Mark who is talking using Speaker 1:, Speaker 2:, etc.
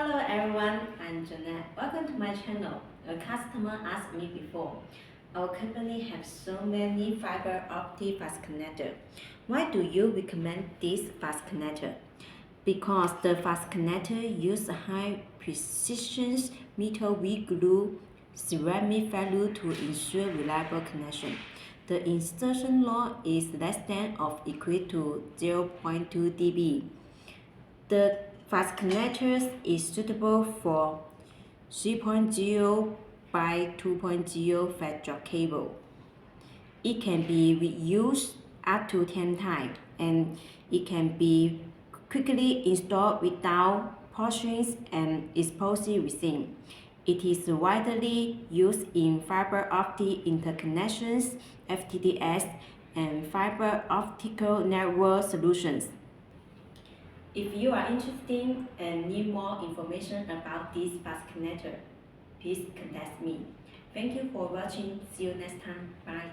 Speaker 1: Hello everyone, I'm Jeanette. Welcome to my channel. A customer asked me before, our company has so many fiber optic fast connector. Why do you recommend this fast connector? Because the fast connector use high precision metal weak glue ceramic ferrule to ensure reliable connection. The insertion loss is less than or equal to 0.2 dB. The fast connector is suitable for 3.0 by 2.0 fat drop cable. It can be reused up to 10 times and it can be quickly installed without portions and epoxy resin. It is widely used in fiber optic interconnections, FTTH, and fiber optical network solutions. If you are interested and need more information about this fast connector, please contact me. Thank you for watching. See you next time. Bye.